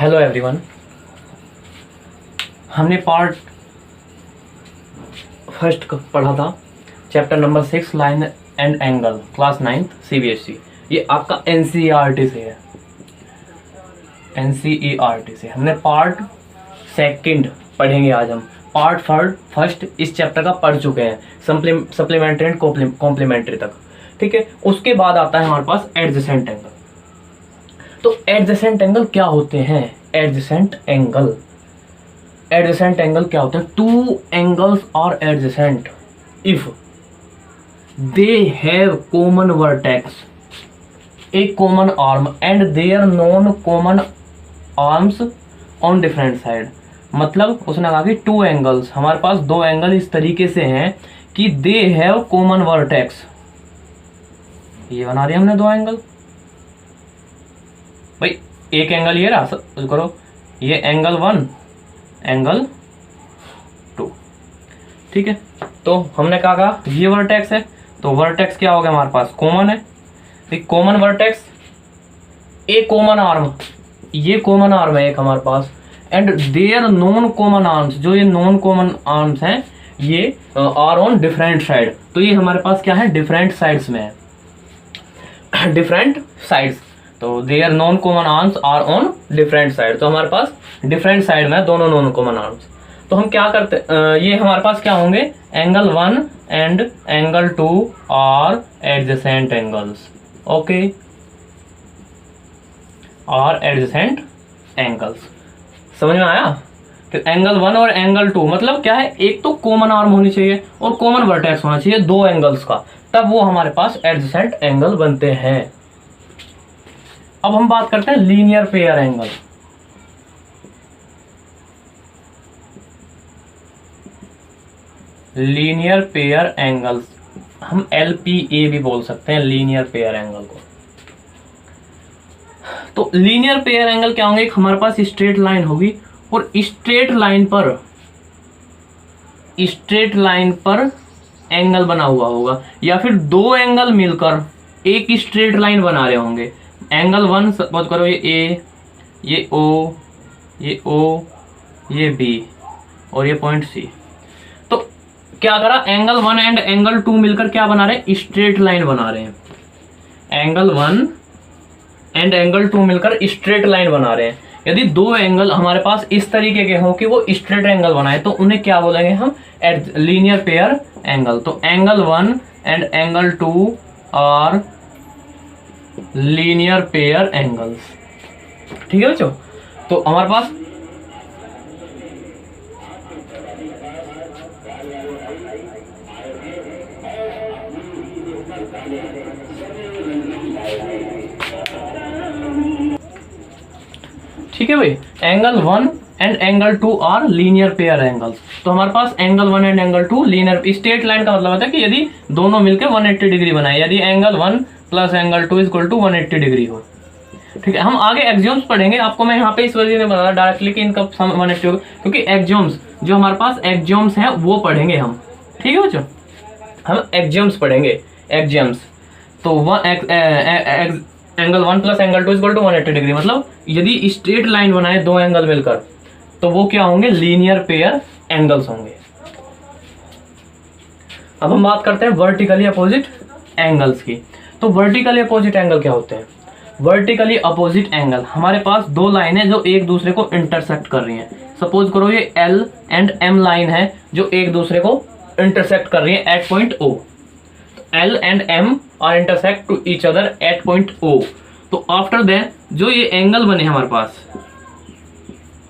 Hello everyone. हमने part first पढ़ा था, chapter number 6 line and angle, class 9th CBSE। ये आपका NCERT से है, NCERT से। हमने पार्ट सेकंड पढ़ेंगे आज हम। पार्ट फर्स्ट इस चैप्टर का पढ़ चुके हैं, सप्लीमेंट्री एंड कॉम्प्लीमेंट्री तक, ठीक है। उसके बाद आता है हमारे पास एडजेसेंट एंगल। तो एडजेसेंट एंगल क्या होते हैं? एडजेसेंट एंगल क्या होते हैं? Two angles are adjacent if they have common vertex, a common arm and there non common arms on different side. मतलब उसने कहा कि टू एंगल्स, हमारे पास दो एंगल इस तरीके से हैं कि दे हैव कॉमन वर्टेक्स। ये बना रहे हमने दो एंगल, भाई एक एंगल ये रहा, करो ये एंगल 1 एंगल 2, ठीक है। तो हमने कहा ये वर्टेक्स है, तो वर्टेक्स क्या हो गया हमारे पास? कॉमन है। Common vertex, a common arm, ये कॉमन आर्म है एक हमारे पास, and there non common arms, जो ये नॉन कॉमन आर्म्स हैं ये आर ऑन डिफरेंट साइड। तो ये हमारे पास क्या है? डिफरेंट साइड्स में है, डिफरेंट साइड्स। तो their non common arms are on different side, तो हमारे पास डिफरेंट साइड में है दोनों नॉन कॉमन आर्म्स। तो हम क्या करते, ये हमारे पास क्या होंगे? Angle 1 and angle 2 are adjacent angles, okay, are adjacent angles. समझ में आया? कि एंगल 1 और एंगल 2 मतलब क्या है? एक तो कॉमन आर्म होनी चाहिए और कॉमन वर्टेक्स होना चाहिए दो एंगल्स का, तब वो हमारे पास एडजेसेंट एंगल बनते हैं। अब हम बात करते हैं linear pair angle. Linear pair angles हम LPA भी बोल सकते हैं, लीनियर पेयर एंगल को। तो लीनियर पेयर एंगल क्या होंगे? हमारे पास स्ट्रेट लाइन होगी और स्ट्रेट लाइन पर एंगल बना हुआ होगा, या फिर दो एंगल मिलकर एक स्ट्रेट लाइन बना रहे होंगे। एंगल 1 सपोज करो ये A, ये O, ये B और ये पॉइंट C। तो क्या करा? एंगल 1 एंड एंगल 2 मिलकर क्या बना रहे हैं? स्ट्रेट लाइन बना रहे हैं। एंगल 1 एंड एंगल 2 मिलकर स्ट्रेट लाइन बना रहे हैं। यदि दो एंगल हमारे पास इस तरीके के हों कि वो स्ट्रेट एंगल बनाए, तो उन्हें क्या बोलेंगे हम? Linear pair angle. तो angle 1 and angle 2 are linear pair angles, ठीक है बच्चों। तो हमारे पास ठीक है भाई, angle 1 and angle 2 are linear pair angles. तो हमारे पास angle 1 and angle 2 linear, straight line का मतलब होता है कि यदि दोनों मिलकर 180 डिग्री बनाए, यदि angle 1 plus angle 2 equal to 180 degree हो, ठीक है। हम आगे एक्सियोम्स पढ़ेंगे, आपको मैं यहाँ पे इस वजह से बता डायरेक्टली कि इनका 180 होगा, क्योंकि एक्सियोम्स जो हमारे पास एक्सियोम्स हैं वो पढ़ेंगे हम, ठीक है बच्चों। हम एक्सियोम्स पढ़ेंगे, एक्सियोम्स। तो angle 1 plus angle 2 equal to 180 degree, मतलब यदि स्ट्रेट लाइन बनाए दो एंगल मिलकर, तो वो क्या होंगे? लीनियर पेयर एंगल्स होंगे। अब हम बात करते हैं वर्टिकली अपोजिट एंगल्स की। तो वर्टिकली अपोजिट एंगल क्या होते हैं? वर्टिकली अपोजिट एंगल, हमारे पास दो लाइनें जो एक दूसरे को इंटरसेक्ट कर रही हैं। सपोज करो ये L एंड M लाइन है जो एक दूसरे को इंटरसेक्ट कर रही है at point O। L and M are intersect to each other at point O। तो आफ्टर दैट जो ये एंगल बने हमारे पास,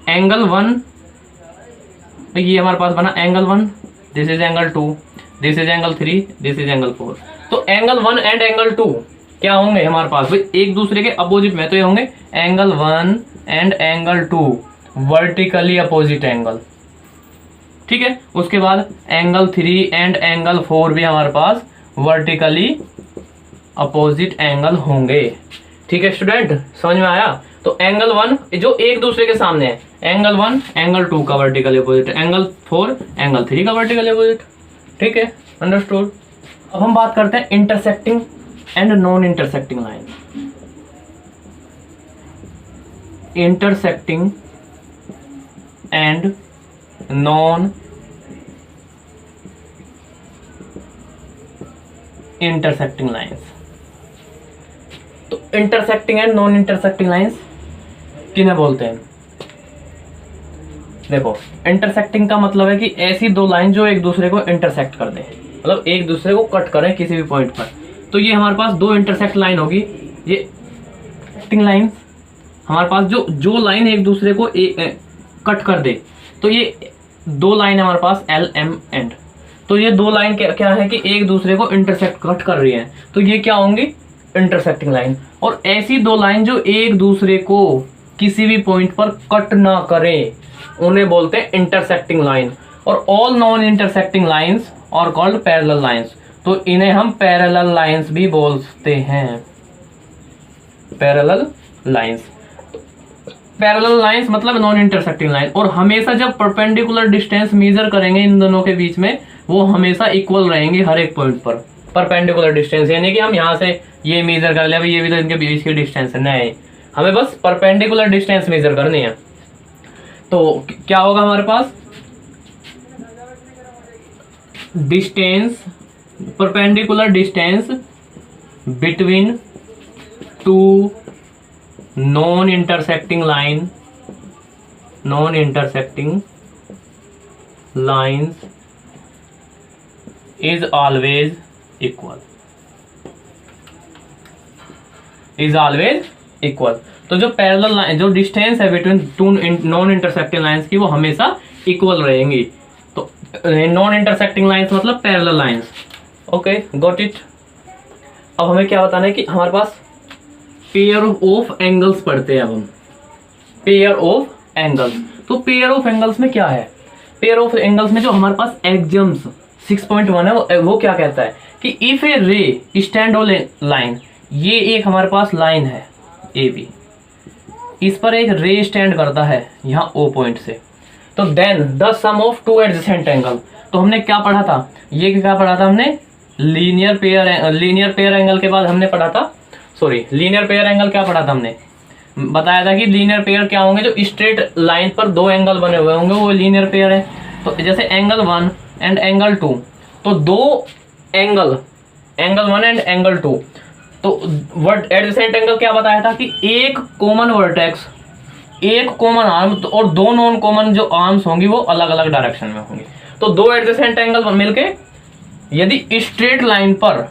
एंगल 1, ये हमारे पास बना angle 1, this is angle 2, this is angle 3, this is angle 4। तो एंगल 1 एंड एंगल 2 क्या होंगे हमारे पास? भाई एक दूसरे के अपोजिट में, तो ये होंगे angle 1 and angle 2 vertically opposite angle, ठीक है। उसके बाद एंगल 3 एंड एंगल 4 भी हमारे पास वर्टिकली अपोजिट एंगल होंगे, ठीक है स्टूडेंट, समझ में आया? तो एंगल 1 जो एक दूसरे के सामने है, एंगल 1 एंगल 2 का वर्टिकली अपोजिट, एंगल 4 एंगल 3 का वर्टिकली अपोजिट, ठीक है, अंडरस्टूड। अब हम बात करते हैं intersecting and non intersecting line. Intersecting and non intersecting lines. तो intersecting and non intersecting lines किन्हें बोलते हैं? देखो, इंटरसेक्टिंग का मतलब है कि ऐसी दो लाइन जो एक दूसरे को इंटरसेक्ट कर दे, मतलब एक दूसरे को कट करें किसी भी पॉइंट पर। तो ये हमारे पास दो इंटरसेक्ट लाइन होगी, ये इंटरसेक्टिंग लाइन। हमारे पास जो लाइन एक दूसरे को कट कर दे, तो ये दो लाइन है हमारे पास एल एम एंड। तो ये दो लाइन क्या है कि एक दूसरे को इंटरसेक्ट कट कर रही है, तो ये क्या होंगी? Intersecting line. और ऐसी दो लाइन जो एक दूसरे को किसी भी पॉइंट पर कट ना करें, उन्हें बोलते हैं इंटरसेक्टिंग लाइन। और ऑल नॉन इंटरसेक्टिंग लाइंस और कॉल्ड पैरेलल लाइंस। तो इन्हें हम पैरेलल लाइंस भी बोलते हैं, पैरेलल लाइंस। पैरेलल लाइंस मतलब नॉन इंटरसेक्टिंग लाइन। और हमेशा जब परपेंडिकुलर डिस्टेंस मेजर करेंगे इन दोनों के बीच में, वो हमेशा इक्वल रहेंगे हर एक पॉइंट पर। परपेंडिकुलर डिस्टेंस यानी कि हम यहाँ से ये मेजर कर ले, अभी ये भी तो इनके बीच की डिस्टेंस है, नहीं, हमें बस परपेंडिकुलर डिस्टेंस मेजर करनी है। तो क्या होगा हमारे पास? Distance, perpendicular distance between two non intersecting lines is always equal. तो जो पैरेलल लाइन, जो डिस्टेंस है between two non intersecting lines की, वो हमेशा इक्वल रहेंगी। तो नॉन इंटरसेक्टिंग लाइंस मतलब parallel lines. Okay, got it. अब हमें क्या बताना है कि हमारे पास पेयर ऑफ एंगल्स पढ़ते हैं। अब हम पेयर ऑफ एंगल्स, तो पेयर ऑफ एंगल्स में क्या है? पेयर ऑफ एंगल्स में जो हमारे पास एग्जाम्स 6.1 है, वो क्या कहता है कि इफ ए रे स्टैंड ऑन लाइन, ये एक हमारे पास लाइन है ए बी, इस पर एक रे स्टैंड करता है यहाँ ओ पॉइंट से, तो then the sum of two adjacent angle. तो हमने क्या पढ़ा था? ये क्या पढ़ा था हमने? लीनियर पेयर एंगल के बाद हमने पढ़ा था, सॉरी, लीनियर पेयर एंगल क्या पढ़ा था हमने? बताया था कि लीनियर पेयर क्या होंगे? जो स्ट्रेट लाइन पर दो एंगल बने हुए होंगे, वो लीनियर पेयर है। तो जैसे एंगल 1 एंड एंगल 2, तो दो एंगल 1 एंड एंगल 2, तो वर्ड एडजेसेंट एंगल क्या बताया था कि एक कॉमन वर्टेक्स, एक कॉमन आर्म और दो नॉन कॉमन जो आर्म्स होंगी वो अलग अलग डायरेक्शन में होंगी। तो दो एडजेसेंट एंगल मिलके यदि स्ट्रेट लाइन पर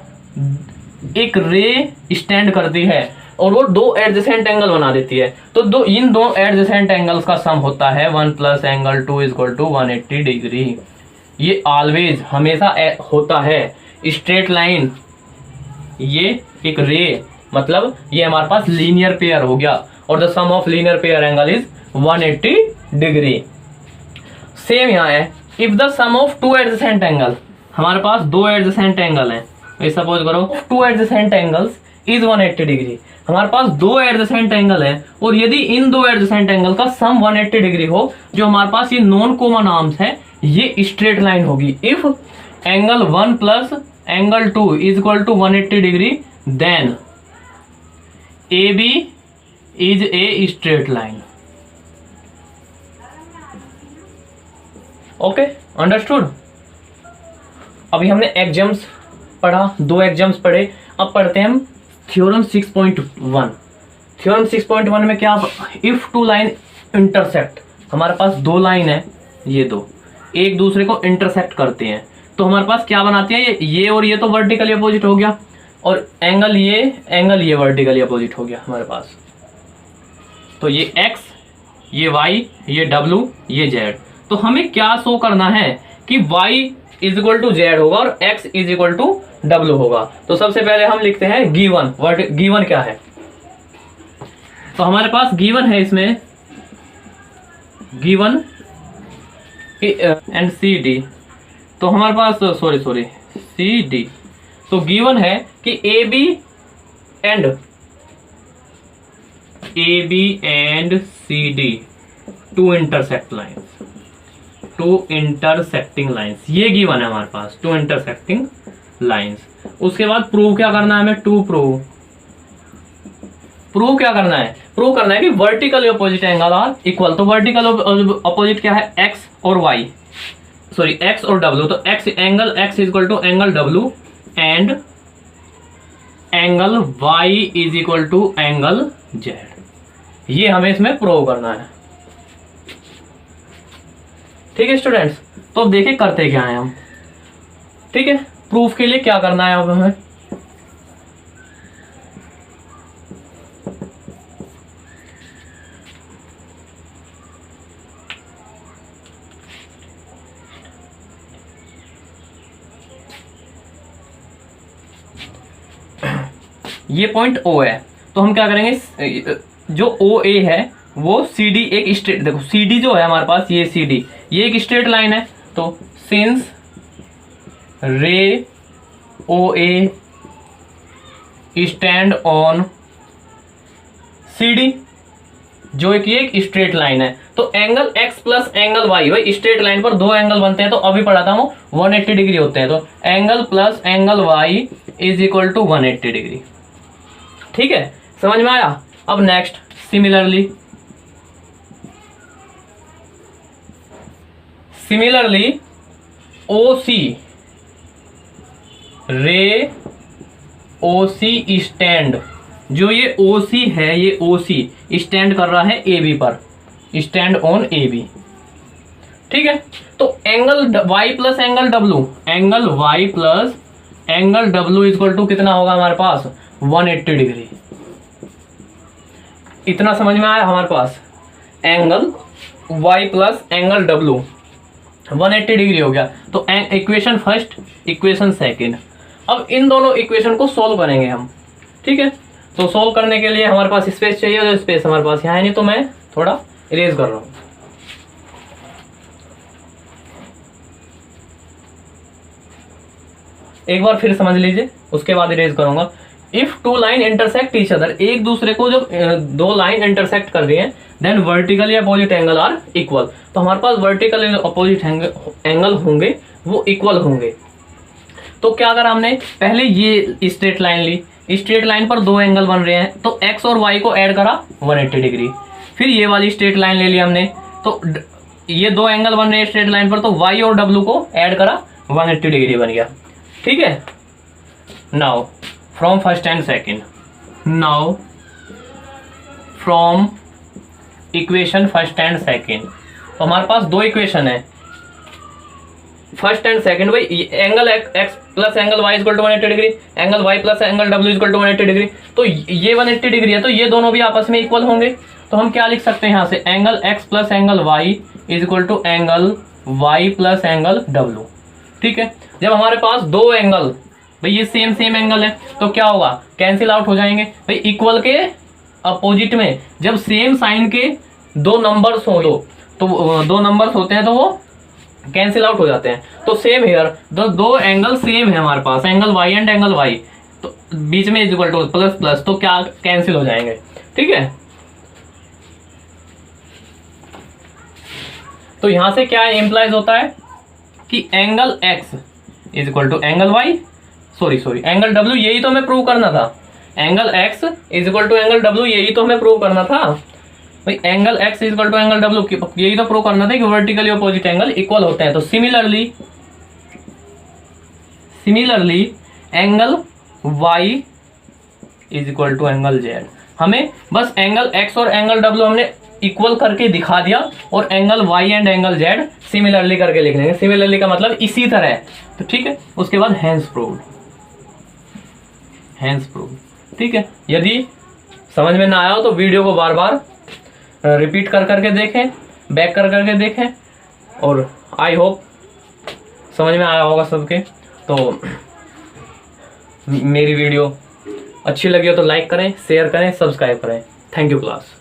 एक रे स्टैंड करती है और वो दो एडजेसेंट एंगल बना देती है, तो इन दो एडजेसेंट एंगल्स का सम होता है 1 plus angle 2 equal to 180 degree. ये ऑलवेज हमेशा होता है। स्ट्रेट लाइन, ये एक रे, मतलब ये हमारे पास लीनियर पेयर हो गया, और the sum of linear pair angle is 180 degree. Same यहाँ है, if the sum of two adjacent angle, हमारे पास दो एडजेसेंट एंगल है, सपोज करो two adjacent angles is 180 degree. हमारे पास दो एडजेसेंट एंगल है, और यदि इन दो एडजेसेंट एंगल का सम 180 डिग्री हो, जो हमारे पास ये नॉन कॉमन आर्म्स है, ये स्ट्रेट लाइन होगी। If angle 1 plus angle 2 is equal to 180 degree, then A B is a straight line. Okay, understood. अभी हमने एग्जाम्स पढ़ा, दो एग्जाम्स पढ़े, अब पढ़ते हैं हम थ्योरम 6.1। थ्योरम 6.1 में क्या? इफ टू लाइन इंटरसेक्ट, हमारे पास दो लाइन है, ये दो एक दूसरे को इंटरसेक्ट करते हैं, तो हमारे पास क्या बनाती है? ये और ये तो वर्टिकली अपोजिट हो गया, और एंगल ये वर्टिकली अपोजिट हो गया हमारे पास। तो ये x, ये y, ये w, ये z। तो हमें क्या शो करना है कि y is equal to z होगा और x is equal to w होगा। तो सबसे पहले हम लिखते हैं गिवन। गिवन क्या है? तो हमारे पास गिवन है, इसमें गिवन एंड सी डी। तो हमारे पास सॉरी सी डी। तो गिवन है कि A B and C D two intersecting lines, ये गिवन है हमारे पास, टू इंटरसेक्टिंग लाइंस। उसके बाद प्रूव क्या करना है हमें? टू प्रूव प्रूव क्या करना है, प्रूव करना है कि vertically opposite angle are equal. तो वर्टिकल अपोजिट क्या है, एक्स और वाई, सॉरी एक्स और डब्ल्यू। तो x angle x is equal to angle डब्ल्यू and angle y is equal to angle z. ये हमें इसमें प्रूव करना है। ठीक है स्टूडेंट्स, तो अब देखिए करते क्या है हम। ठीक है, प्रूफ के लिए क्या करना है अब हमें, ये पॉइंट O है, तो हम क्या करेंगे, जो OA है वो CD एक स्ट्रेट, देखो CD जो है हमारे पास, ये CD ये एक स्ट्रेट लाइन है। तो सिंस रे OA स्टैंड ऑन CD, जो एक स्ट्रेट लाइन है, तो angle x plus angle y, भाई स्ट्रेट लाइन पर दो एंगल बनते हैं, तो अभी पढ़ा था वो 180 डिग्री होते हैं। तो angle plus angle y is equal to 180 degree. ठीक है, समझ में आया। अब next similarly OC ray OC stand, जो ये OC है, ये OC स्टैंड कर रहा है AB पर, स्टैंड ऑन AB। ठीक है, तो angle y plus angle W, angle y plus angle W equal to कितना होगा हमारे पास, 180 डिग्री। इतना समझ में आया हमारे पास, angle y plus angle W 180 degree हो गया। तो इक्वेशन फर्स्ट, इक्वेशन सेकंड। अब इन दोनों इक्वेशन को सॉल्व करेंगे हम। ठीक है, तो सॉल्व करने के लिए हमारे पास स्पेस चाहिए, और स्पेस हमारे पास यहाँ है नहीं, तो मैं थोड़ा इरेज कर रहा हूँ। एक बार फिर समझ लीजिए, उसके बाद इरेज करूंगा। If two line intersect each other, एक दूसरे को जब दो लाइन इंटरसेक्ट कर रही है, then vertically opposite angle are equal. तो हमारे पास वर्टिकल अपोजिट एंगल होंगे, वो इक्वल होंगे। तो क्या करा हमने, पहले ये स्ट्रेट लाइन ली, स्ट्रेट लाइन पर दो एंगल बन रहे हैं, तो x और y को ऐड करा 180 डिग्री। फिर ये वाली स्ट्रेट लाइन ले ली हमने, तो ये दो एंगल बन रहे हैं स्ट्रेट लाइन पर, तो y और w को ऐड करा 180 डिग्री बन गया। ठीक है, now from first and second, now from equation first and second, तो हमारे पास दो इक्वेशन है, फर्स्ट एंड सेकंड। भाई angle x plus angle y equal to 180 degree, angle y plus angle w equal to 180 degree. तो ये 180 degree है, तो ये दोनों भी आपस में इक्वल होंगे। तो हम क्या लिख सकते हैं यहाँ से, angle x plus angle y is equal to angle y plus angle w। ठीक है, जब हमारे पास दो एंगल, भाई ये सेम एंगल है, तो क्या होगा, कैंसिल आउट हो जाएंगे। भाई इक्वल के अपोजिट में जब सेम साइन के दो नंबर्स हो, तो दो नंबर्स होते हैं, तो वो कैंसिल आउट हो जाते हैं। तो सेम हेयर, दो एंगल सेम है हमारे पास, angle y and angle y, तो बीच में is equal to plus plus, तो क्या कैंसिल हो जाएंगे। ठीक है, तो यहां से क्या इंप्लाइज होता है कि angle x is equal to angle y, sorry angle w, यही तो हमें प्रूव करना था। Angle x is equal to angle w, यही तो हमें प्रूव करना था। भाई angle x is equal to angle w, यही तो प्रूव करना था कि वर्टिकली अपोजिट एंगल इक्वल होते हैं। तो similarly angle y is equal to angle z, हमें बस एंगल x और एंगल w हमने इक्वल करके दिखा दिया, और angle y and angle z similarly करके लिख लेंगे। सिमिलरली का मतलब इसी तरह है। तो ठीक है, उसके बाद हेंस प्रूव्ड। ठीक है, यदि समझ में ना आया हो तो वीडियो को बार बार रिपीट कर करके देखें, बैक कर करके देखें, और आई होप समझ में आया होगा सबके। तो मेरी वीडियो अच्छी लगी हो तो लाइक करें, शेयर करें, सब्सक्राइब करें। Thank you class.